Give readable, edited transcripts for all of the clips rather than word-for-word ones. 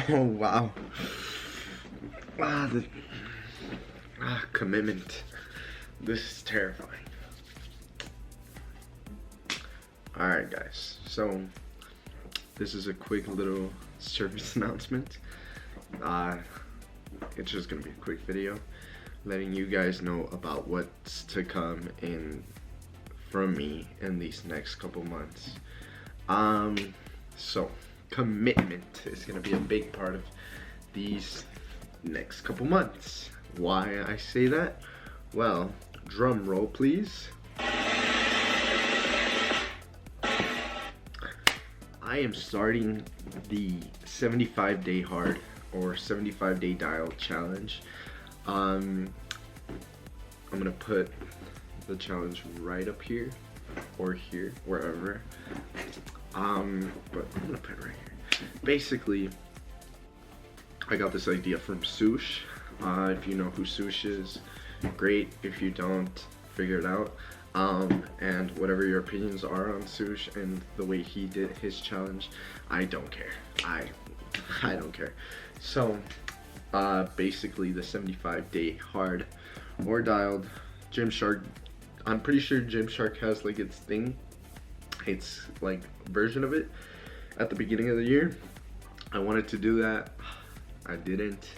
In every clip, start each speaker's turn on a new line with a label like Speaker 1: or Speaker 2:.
Speaker 1: Oh wow. The commitment. This is terrifying. Alright guys, so this is a quick little service announcement. It's just gonna be a quick video letting you guys know about what's to come in from me in these next couple months. So commitment is gonna be a big part of these next couple months. Why I say that? Well, drum roll please. I am starting the 75-day hard or 75-day dial challenge. I'm gonna put the challenge right up here or here, wherever. But I'm gonna put it right here. Basically, I got this idea from Sesh. If you know who Sesh is, great. If you don't, figure it out. And whatever your opinions are on Sesh and the way he did his challenge, I don't care. I don't care. So basically the 75-day hard or dialed, Gymshark, I'm pretty sure Gymshark has like its thing, its like version of it at the beginning of the year. I wanted to do that, I didn't.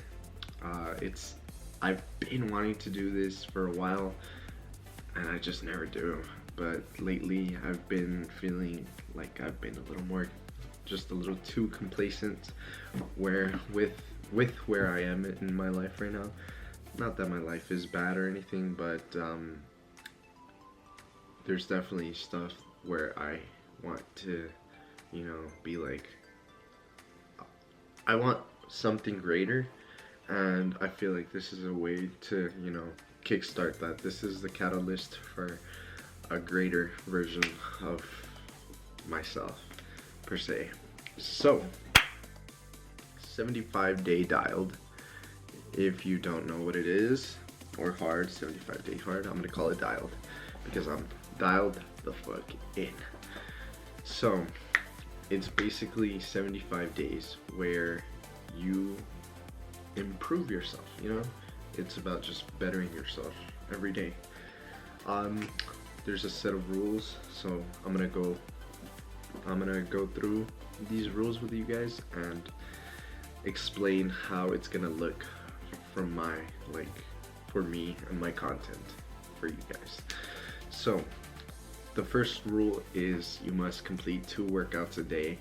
Speaker 1: I've been wanting to do this for a while and I just never do. But lately I've been feeling like I've been a little more, just a little too complacent with where I am in my life right now. Not that my life is bad or anything, but there's definitely stuff where I want to, you know, be like, I want something greater, and I feel like this is a way to, you know, kickstart that. This is the catalyst for a greater version of myself, per se. So 75-day dialed, if you don't know what it is, or hard, 75-day hard, I'm gonna call it dialed because I'm dialed the fuck in. So it's basically 75 days where you improve yourself, you know? It's about just bettering yourself every day. There's a set of rules, so I'm gonna go through these rules with you guys and explain how it's gonna look from my, like, for me and my content for you guys. So the first rule is you must complete 2 workouts a day,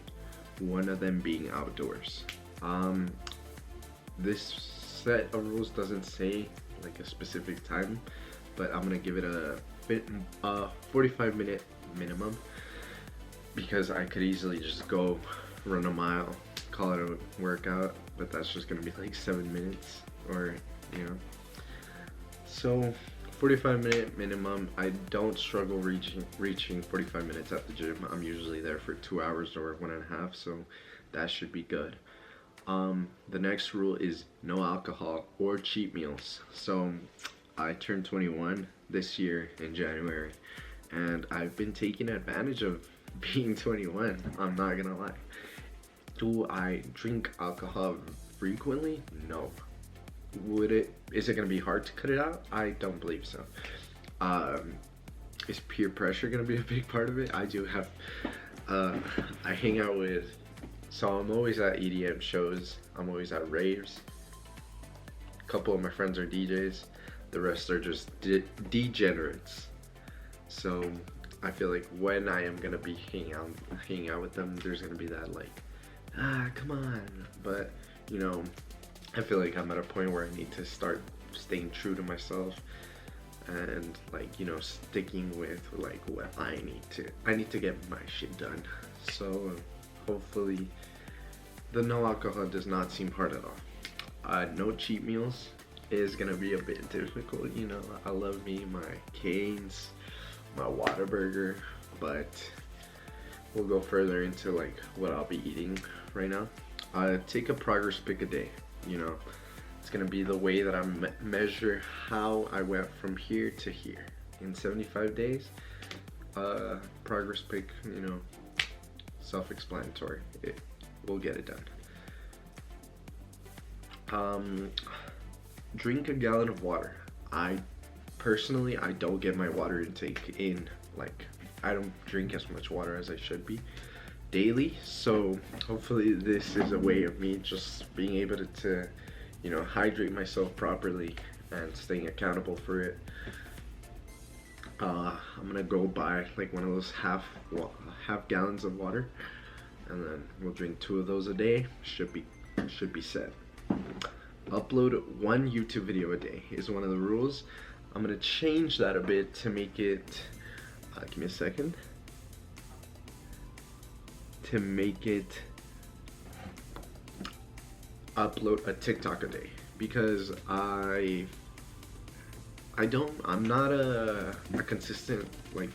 Speaker 1: one of them being outdoors. This set of rules doesn't say like a specific time, but I'm gonna give it a 45-minute minimum because I could easily just go run a mile, call it a workout, but that's just gonna be like 7 minutes, or you know. So 45-minute minimum. I don't struggle reaching 45 minutes at the gym. I'm usually there for 2 hours or 1.5, so that should be good. The next rule is no alcohol or cheat meals. So I turned 21 this year in January, and I've been taking advantage of being 21. I'm not gonna lie. Do I drink alcohol frequently? No. Is it gonna be hard to cut it out? I don't believe so. Is peer pressure gonna be a big part of it? I do have, I hang out with, so I'm always at EDM shows, I'm always at raves. A couple of my friends are DJs, the rest are just degenerates. So I feel like when I am gonna be hanging out with them, there's gonna be that like, come on. But you know, I feel like I'm at a point where I need to start staying true to myself and, like, you know, sticking with like what I need to get my shit done. So hopefully the no alcohol does not seem hard at all. No cheat meals is gonna be a bit difficult, you know. I love me my Canes, my Whataburger, but we'll go further into like what I'll be eating right now. Take a progress pic a day. You know, it's gonna be the way that I measure how I went from here to here in 75 days. Progress pic, you know, self-explanatory. We'll get it done. Um, Drink a gallon of water. I personally, I don't get my water intake in, like, I don't drink as much water as I should be daily. So hopefully this is a way of me just being able to you know, hydrate myself properly and staying accountable for it. I'm gonna go buy like one of those half gallons of water, and then we'll drink 2 of those a day. Should be set. Upload 1 YouTube video a day is one of the rules. I'm gonna change that a bit to make it. Give me a second. To make it upload a TikTok a day, because I'm not a consistent, like,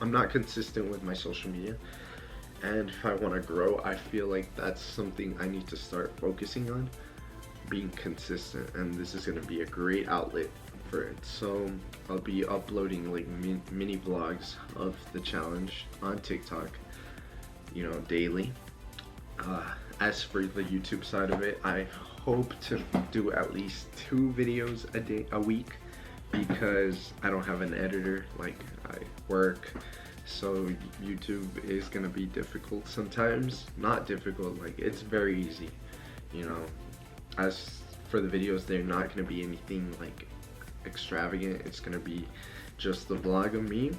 Speaker 1: I'm not consistent with my social media, and if I want to grow, I feel like that's something I need to start focusing on, being consistent, and this is going to be a great outlet for it. So I'll be uploading like mini vlogs of the challenge on TikTok, you know, daily. As for the YouTube side of it, I hope to do at least 2 videos a week, because I don't have an editor, like I work, so YouTube is gonna be difficult sometimes. Not difficult, like it's very easy, you know. As for the videos, they're not gonna be anything like extravagant. It's gonna be just the vlog of me.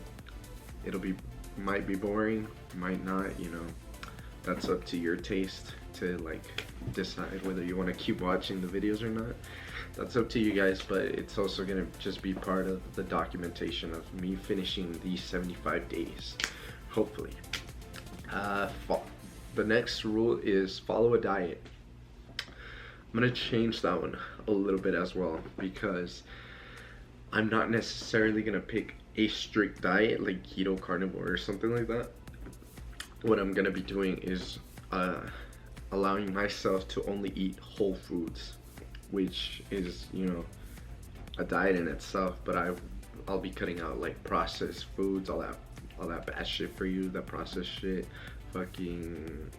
Speaker 1: Might be boring, might not, you know. That's up to your taste to like decide whether you want to keep watching the videos or not. That's up to you guys, but it's also gonna just be part of the documentation of me finishing these 75 days, hopefully. The next rule is follow a diet. I'm gonna change that one a little bit as well, because I'm not necessarily gonna pick a strict diet like keto, carnivore, or something like that. What I'm gonna be doing is allowing myself to only eat whole foods, which is, you know, a diet in itself, but I'll be cutting out like processed foods, all that bad shit for you, that processed shit, fucking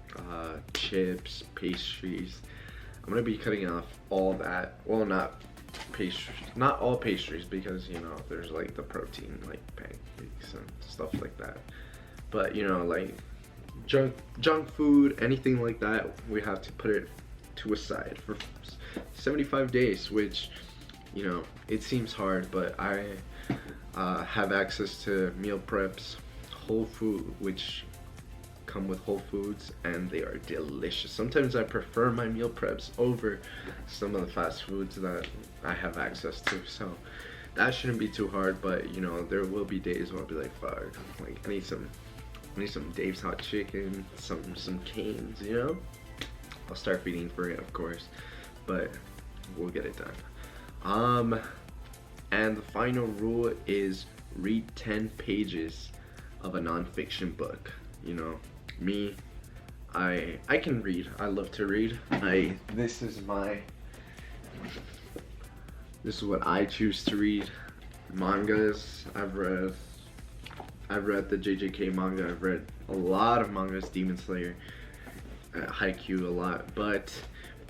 Speaker 1: chips, pastries. I'm gonna be cutting off all that. Well, not all pastries, because, you know, there's like the protein, like pancakes and stuff like that. But, you know, like junk food, anything like that, we have to put it to a side for 75 days, which, you know, it seems hard, but I have access to meal preps, whole food, which come with whole foods, and they are delicious. Sometimes I prefer my meal preps over some of the fast foods that I have access to, so that shouldn't be too hard. But, you know, there will be days where I'll be like, fuck, like I need some Dave's hot chicken, some Canes, you know. I'll start feeding for it, of course, but we'll get it done. And the final rule is read 10 pages of a nonfiction book. You know, me, I can read. I love to read. This is what I choose to read. Mangas, I've read the JJK manga. I've read a lot of mangas, Demon Slayer, Haikyuu a lot, but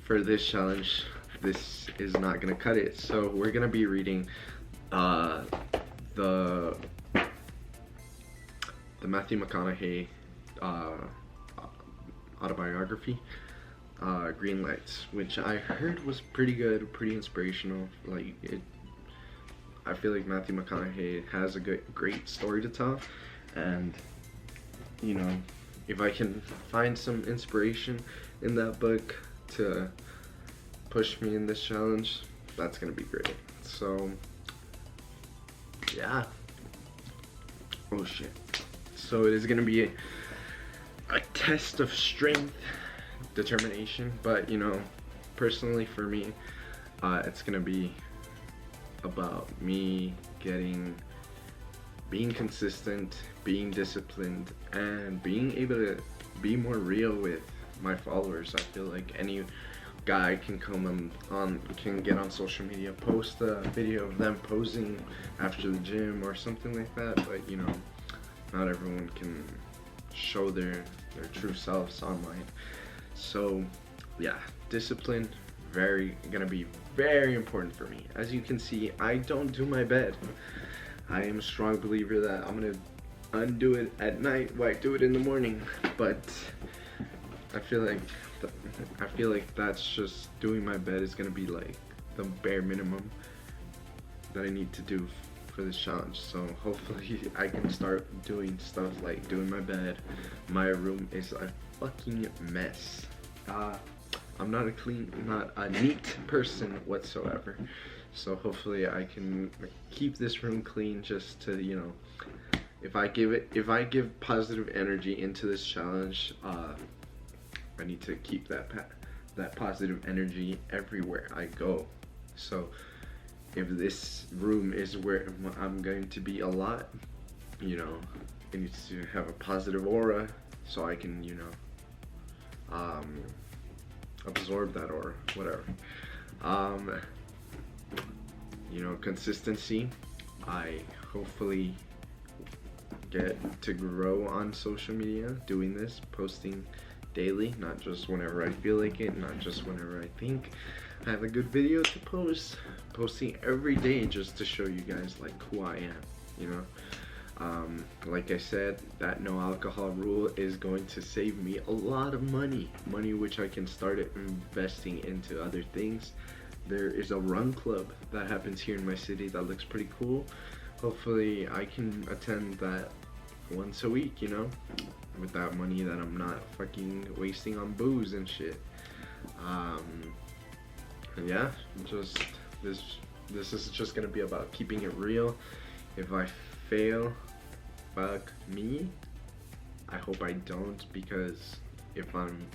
Speaker 1: for this challenge, this is not gonna cut it. So we're gonna be reading the Matthew McConaughey autobiography, Green Lights, which I heard was pretty good, pretty inspirational. Like I feel like Matthew McConaughey has a great story to tell, and, you know, if I can find some inspiration in that book to push me in this challenge, that's gonna be great. So yeah. Oh shit. So it is gonna be a test of strength, determination, but, you know, personally for me, it's gonna be about me being consistent, being disciplined, and being able to be more real with my followers. I feel like any guy can can get on social media, post a video of them posing after the gym or something like that, but, you know, not everyone can show their true selves online. So yeah, discipline, gonna be very important for me. As you can see, I don't do my bed. I am a strong believer that I'm gonna undo it at night while I do it in the morning, but I feel like that's just doing my bed is gonna be like the bare minimum that I need to do for this challenge. So hopefully I can start doing stuff like doing my bed. My room is a fucking mess. I'm not a neat person whatsoever. So hopefully I can keep this room clean just to, you know, if I give positive energy into this challenge, I need to keep that positive energy everywhere I go. So if this room is where I'm going to be a lot, you know, it needs to have a positive aura so I can, you know, absorb that aura, whatever. You know, consistency. I hopefully get to grow on social media doing this, posting daily, not just whenever I feel like it, not just whenever I think I have a good video to post. Posting every day just to show you guys like who I am, you know. Like I said, that no alcohol rule is going to save me a lot of money which I can start investing into other things. There is a run club that happens here in my city that looks pretty cool. Hopefully I can attend that once a week, you know, with that money that I'm not fucking wasting on booze and shit. Yeah, just this is just gonna be about keeping it real. If I fail, fuck me. I hope I don't, because if I'm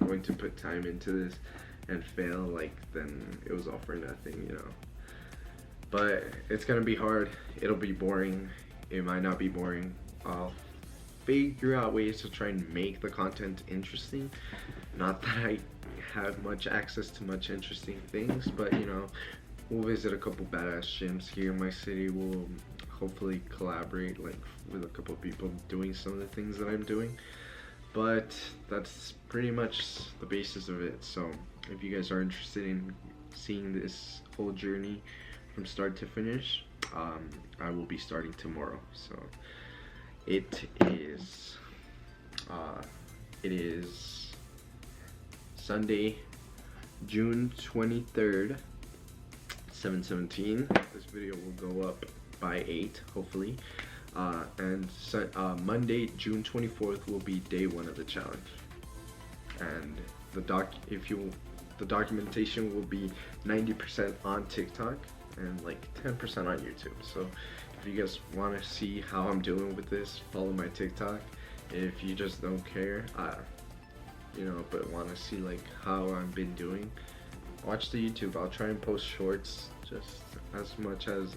Speaker 1: going to put time into this and fail, like, then it was all for nothing, you know. But it's gonna be hard. It'll be boring. It might not be boring. I'll figure out ways to try and make the content interesting. Not that I have much access to much interesting things, but you know, we'll visit a couple badass gyms here in my city. We'll hopefully collaborate like with a couple people doing some of the things that I'm doing. But that's pretty much the basis of it. So if you guys are interested in seeing this whole journey from start to finish, I will be starting tomorrow. So it is Sunday, June 23rd, 7:17. This video will go up by 8, hopefully. And Monday, June 24th will be day 1 of the challenge. And the documentation will be 90% on TikTok and like 10% on YouTube. So if you guys want to see how I'm doing with this, follow my TikTok. If you just don't care, you know, but want to see like how I've been doing, watch the YouTube. I'll try and post shorts just as much as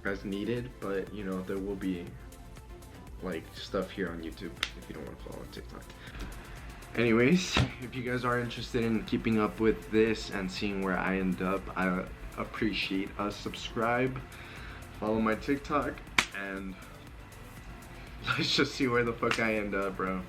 Speaker 1: as needed, but you know, there will be like stuff here on YouTube if you don't want to follow on TikTok. Anyways, if you guys are interested in keeping up with this and seeing where I end up, I appreciate a subscribe, follow my TikTok, and let's just see where the fuck I end up, bro.